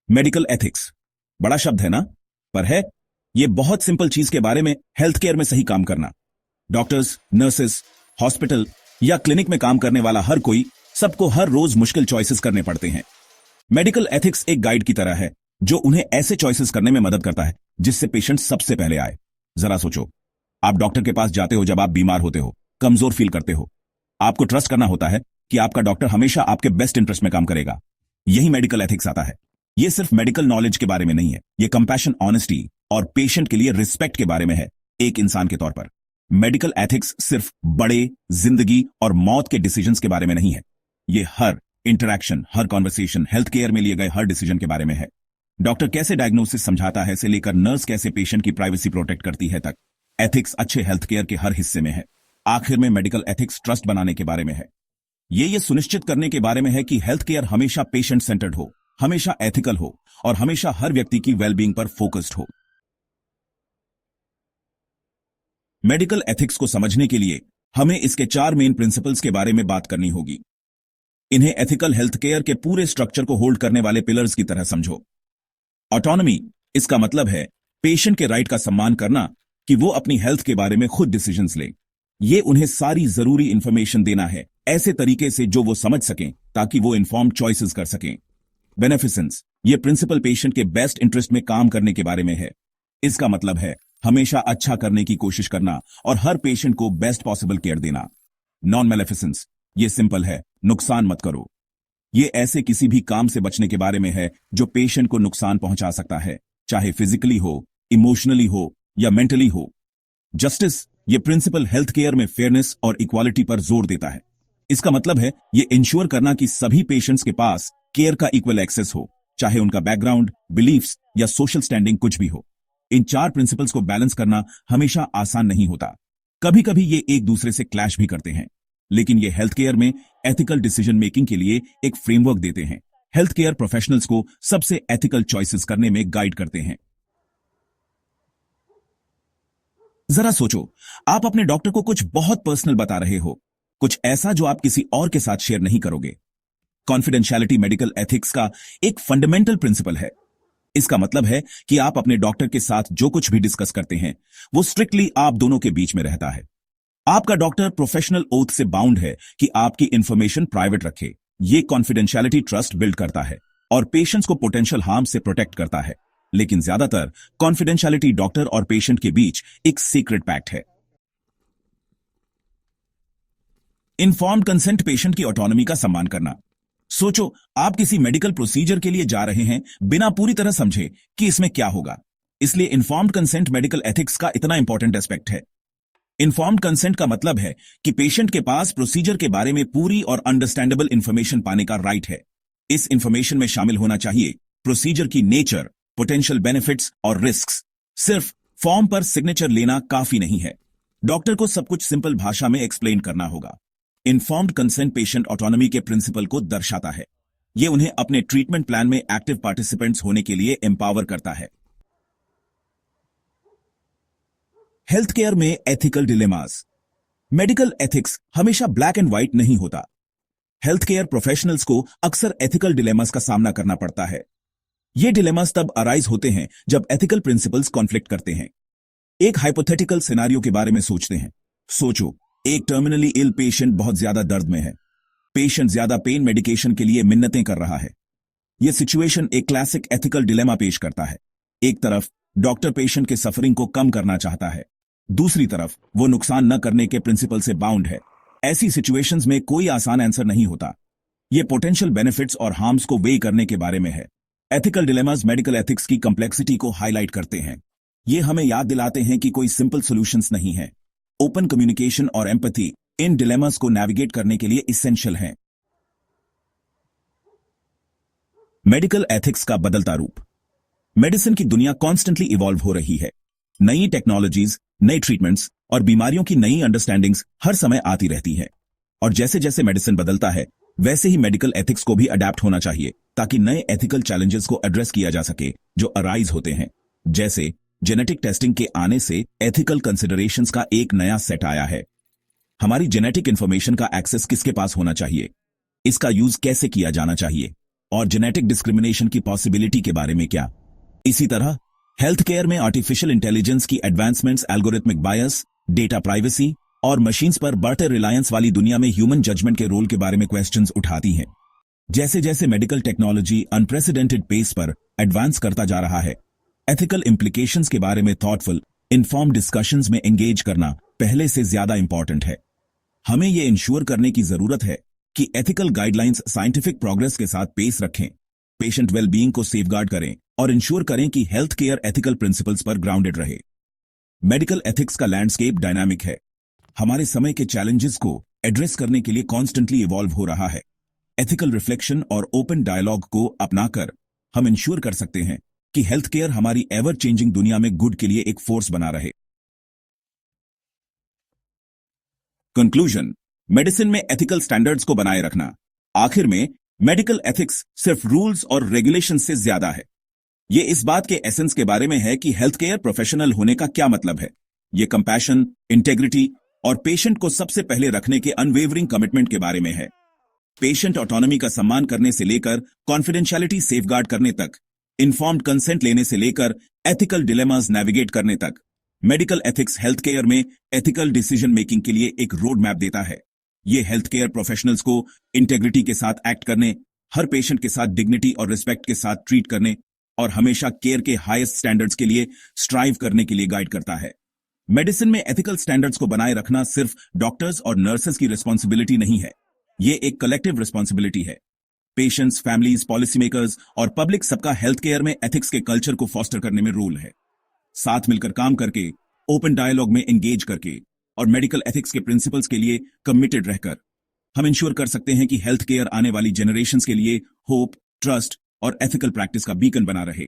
Medical ethics बड़ा शब्द है ना, पर है ये बहुत सिंपल चीज के बारे में। हेल्थ केयर में सही काम करना। डॉक्टर्स, नर्सेस, हॉस्पिटल या क्लिनिक में काम करने वाला हर कोई, सबको हर रोज मुश्किल चॉइसेस करने पड़ते हैं। मेडिकल एथिक्स एक गाइड की तरह है जो उन्हें ऐसे चॉइसेस करने में मदद करता है जिससे पेशेंट सबसे पहले आए। जरा सोचो, आप डॉक्टर के पास जाते हो जब आप बीमार होते हो, कमजोर फील करते हो। आपको ट्रस्ट करना होता है कि आपका डॉक्टर हमेशा आपके बेस्ट इंटरेस्ट में काम करेगा। यही मेडिकल एथिक्स आता है। ये सिर्फ मेडिकल नॉलेज के बारे में नहीं है, ये कंपैशन, ऑनेस्टी और पेशेंट के लिए रिस्पेक्ट के बारे में है। एक इंसान के तौर पर मेडिकल एथिक्स सिर्फ बड़े जिंदगी और मौत के डिसीजंस के बारे में नहीं है। ये हर इंटरैक्शन, हर कॉन्वर्सेशन, हेल्थ केयर में लिए गए हर डिसीजन के बारे में है। डॉक्टर कैसे डायग्नोसिस समझाता है से लेकर नर्स कैसे पेशेंट की प्राइवेसी प्रोटेक्ट करती है तक, एथिक्स अच्छे हेल्थ केयर के हर हिस्से में है। आखिर में मेडिकल एथिक्स ट्रस्ट बनाने के बारे में है। ये सुनिश्चित करने के बारे में है कि हेल्थ केयर हमेशा पेशेंट सेंटर्ड हो, हमेशा एथिकल हो और हमेशा हर व्यक्ति की वेलबींग पर फोकस्ड हो। मेडिकल एथिक्स को समझने के लिए हमें इसके 4 मेन प्रिंसिपल्स के बारे में बात करनी होगी। इन्हें एथिकल हेल्थ केयर के पूरे स्ट्रक्चर को होल्ड करने वाले पिलर्स की तरह समझो। ऑटोनॉमी, इसका मतलब है पेशेंट के राइट का सम्मान करना कि वो अपनी हेल्थ के बारे में खुद डिसीजंस लें। ये उन्हें सारी जरूरी इंफॉर्मेशन देना है ऐसे तरीके से जो वो समझ सकें ताकि वो इन्फॉर्म्ड चॉइसेस कर सकें। बेनिफिसेंस, ये प्रिंसिपल पेशेंट के बेस्ट इंटरेस्ट में काम करने के बारे में है। इसका मतलब है हमेशा अच्छा करने की कोशिश करना और हर पेशेंट को बेस्ट पॉसिबल केयर देना। नॉन मेलेफिसेंस, ये सिंपल है, नुकसान मत करो। ये ऐसे किसी भी काम से बचने के बारे में है जो पेशेंट को नुकसान पहुंचा सकता है, चाहे फिजिकली हो, इमोशनली हो या मेंटली हो। जस्टिस, ये प्रिंसिपल हेल्थ केयर में फेयरनेस और इक्वालिटी पर जोर देता है। इसका मतलब है ये इंश्योर करना कि सभी पेशेंट्स के पास केयर का इक्वल एक्सेस हो, चाहे उनका बैकग्राउंड, बिलीफ्स या सोशल स्टैंडिंग कुछ भी हो। इन 4 प्रिंसिपल्स को बैलेंस करना हमेशा आसान नहीं होता। कभी कभी ये एक दूसरे से क्लैश भी करते हैं, लेकिन ये हेल्थ केयर में एथिकल डिसीजन मेकिंग के लिए एक फ्रेमवर्क देते हैं। हेल्थ केयर प्रोफेशनल्स को सबसे एथिकल चॉइसेस करने में गाइड करते हैं। जरा सोचो, आप अपने डॉक्टर को कुछ बहुत पर्सनल बता रहे हो, कुछ ऐसा जो आप किसी और के साथ शेयर नहीं करोगे। कॉन्फिडेंशियलिटी मेडिकल एथिक्स का एक फंडामेंटल प्रिंसिपल है। इसका मतलब है कि आप अपने डॉक्टर के साथ जो कुछ भी डिस्कस करते हैं वो स्ट्रिक्टली आप दोनों के बीच में रहता है। आपका डॉक्टर प्रोफेशनल ओथ से बाउंड है कि आपकी इंफॉर्मेशन प्राइवेट रखे। ये कॉन्फिडेंशियलिटी ट्रस्ट बिल्ड करता है और पेशेंट्स को पोटेंशियल हार्म से प्रोटेक्ट करता है। लेकिन ज्यादातर कॉन्फिडेंशियलिटी डॉक्टर और पेशेंट के बीच एक सीक्रेट पैक्ट है। इन्फॉर्म्ड कंसेंट, पेशेंट की ऑटोनॉमी का सम्मान करना। सोचो, आप किसी मेडिकल प्रोसीजर के लिए जा रहे हैं बिना पूरी तरह समझे कि इसमें क्या होगा। इसलिए इन्फॉर्म्ड कंसेंट मेडिकल एथिक्स का इतना इंपॉर्टेंट एस्पेक्ट है। इन्फॉर्म्ड कंसेंट का मतलब है कि पेशेंट के पास प्रोसीजर के बारे में पूरी और अंडरस्टैंडेबल इंफॉर्मेशन पाने का राइट है। इस इंफॉर्मेशन में शामिल होना चाहिए प्रोसीजर की नेचर, पोटेंशियल बेनिफिट्स और रिस्क्स। सिर्फ फॉर्म पर सिग्नेचर लेना काफी नहीं है, डॉक्टर को सब कुछ सिंपल भाषा में एक्सप्लेन करना होगा। इन्फॉर्म्ड कंसेंट पेशेंट ऑटोनॉमी के प्रिंसिपल को दर्शाता है। यह उन्हें अपने ट्रीटमेंट प्लान में एक्टिव पार्टिसिपेंट्स होने के लिए एम्पावर करता है। हेल्थ केयर में एथिकल डिलेमास। मेडिकल एथिक्स हमेशा ब्लैक एंड व्हाइट नहीं होता। हेल्थ केयर प्रोफेशनल्स को अक्सर एथिकल डिलेमास का सामना करना पड़ता है। ये डिलेमास तब अराइज होते हैं जब एथिकल प्रिंसिपल्स कॉन्फ्लिक्ट करते हैं। एक हाइपोथेटिकल सिनेरियो के बारे में सोचते हैं। सोचो, एक टर्मिनली इल पेशेंट बहुत ज्यादा दर्द में है। पेशेंट ज्यादा पेन मेडिकेशन के लिए मिन्नतें कर रहा है। यह सिचुएशन एक क्लासिक एथिकल डिलेमा पेश करता है। एक तरफ डॉक्टर पेशेंट के सफरिंग को कम करना चाहता है, दूसरी तरफ वो नुकसान न करने के प्रिंसिपल से बाउंड है। ऐसी सिचुएशंस में कोई आसान आंसर नहीं होता। ये पोटेंशियल बेनिफिट्स और हार्म्स को वेई करने के बारे में है। एथिकल डिलेमास मेडिकल एथिक्स की कॉम्प्लेक्सिटी को हाईलाइट करते हैं। ये हमें याद दिलाते हैं कि कोई सिंपल सॉल्यूशंस नहीं है। ओपन कम्युनिकेशन और एम्पैथी इन डिलेमास को नेविगेट करने के लिए इसेंशियल हैं। मेडिकल एथिक्स का बदलता रूप। मेडिसिन की दुनिया कॉन्स्टेंटली इवॉल्व हो रही है। नई टेक्नोलॉजीज, नए ट्रीटमेंट्स और बीमारियों की नई अंडरस्टैंडिंग्स हर समय आती रहती है। और जैसे जैसे मेडिसिन बदलता है वैसे ही मेडिकल एथिक्स को भी अडैप्ट होना चाहिए ताकि नए एथिकल चैलेंजेस को एड्रेस किया जा सके जो अराइज होते हैं। जैसे जेनेटिक टेस्टिंग के आने से एथिकल कंसिडरेशंस का एक नया सेट आया है। हमारी जेनेटिक इंफॉर्मेशन का एक्सेस किसके पास होना चाहिए, इसका यूज कैसे किया जाना चाहिए और जेनेटिक डिस्क्रिमिनेशन की पॉसिबिलिटी के बारे में क्या। इसी तरह हेल्थ केयर में आर्टिफिशियल इंटेलिजेंस की एडवांसमेंट्स, एल्गोरिथमिक बायस, डेटा प्राइवेसी और मशीन्स पर बढ़ते रिलायंस वाली दुनिया में ह्यूमन जजमेंट के रोल के बारे में क्वेश्चंस उठाती हैं। जैसे जैसे मेडिकल टेक्नोलॉजी अनप्रेसिडेंटेड पेस पर एडवांस करता जा रहा है, एथिकल इंप्लीकेशंस के बारे में थॉटफुल, इन्फॉर्म्ड डिस्कशंस में एंगेज करना पहले से ज्यादा इंपॉर्टेंट है। हमें यह इंश्योर करने की जरूरत है कि एथिकल गाइडलाइंस साइंटिफिक प्रोग्रेस के साथ पेस रखें, पेशेंट वेलबींग को सेफगार्ड करें और इंश्योर करें कि हेल्थ केयर एथिकल प्रिंसिपल्स पर ग्राउंडेड रहे। मेडिकल एथिक्स का लैंडस्केप डायनामिक है, हमारे समय के चैलेंजेस को एड्रेस करने के लिए कॉन्स्टेंटली इवॉल्व हो रहा है। एथिकल रिफ्लेक्शन और ओपन डायलॉग को अपनाकर हम इंश्योर कर सकते हैं कि हेल्थ केयर हमारी एवर चेंजिंग दुनिया में गुड के लिए एक फोर्स बना रहे। कंक्लूजन, मेडिसिन में एथिकल स्टैंडर्ड्स को बनाए रखना। आखिर में मेडिकल एथिक्स सिर्फ रूल्स और रेगुलेशन से ज्यादा है। यह इस बात के एसेंस के बारे में है कि हेल्थ केयर प्रोफेशनल होने का क्या मतलब है। यह कंपैशन, इंटेग्रिटी और पेशेंट को सबसे पहले रखने के अनवेवरिंग कमिटमेंट के बारे में है। पेशेंट ऑटोनॉमी का सम्मान करने से लेकर कॉन्फिडेंशियलिटी सेफगार्ड करने तक, इन्फॉर्म्ड कंसेंट लेने से लेकर एथिकल डिलेमास नेविगेट करने तक, मेडिकल एथिक्स हेल्थ केयर में एथिकल डिसीजन मेकिंग के लिए एक रोड मैप देता है। यह हेल्थ केयर प्रोफेशनल्स को इंटेग्रिटी के साथ एक्ट करने, हर पेशेंट के साथ डिग्निटी और रिस्पेक्ट के साथ ट्रीट करने और हमेशा केयर के हाईएस्ट स्टैंडर्ड्स के लिए स्ट्राइव करने के लिए गाइड करता है। मेडिसिन में एथिकल स्टैंडर्ड्स को बनाए रखना सिर्फ डॉक्टर्स और नर्सेस की रिस्पॉन्सिबिलिटी नहीं है, यह एक कलेक्टिव रिस्पॉन्सिबिलिटी है। पेशेंट्स, फैमिलीज, पॉलिसी मेकर्स और पब्लिक सबका हेल्थ केयर में एथिक्स के कल्चर को फॉस्टर करने में रोल है। साथ मिलकर काम करके, ओपन डायलॉग में एंगेज करके और मेडिकल एथिक्स के प्रिंसिपल्स के लिए कमिटेड रहकर हम इंश्योर कर सकते हैं कि हेल्थ केयर आने वाली जनरेशंस के लिए होप, ट्रस्ट और एथिकल प्रैक्टिस का बीकन बना रहे।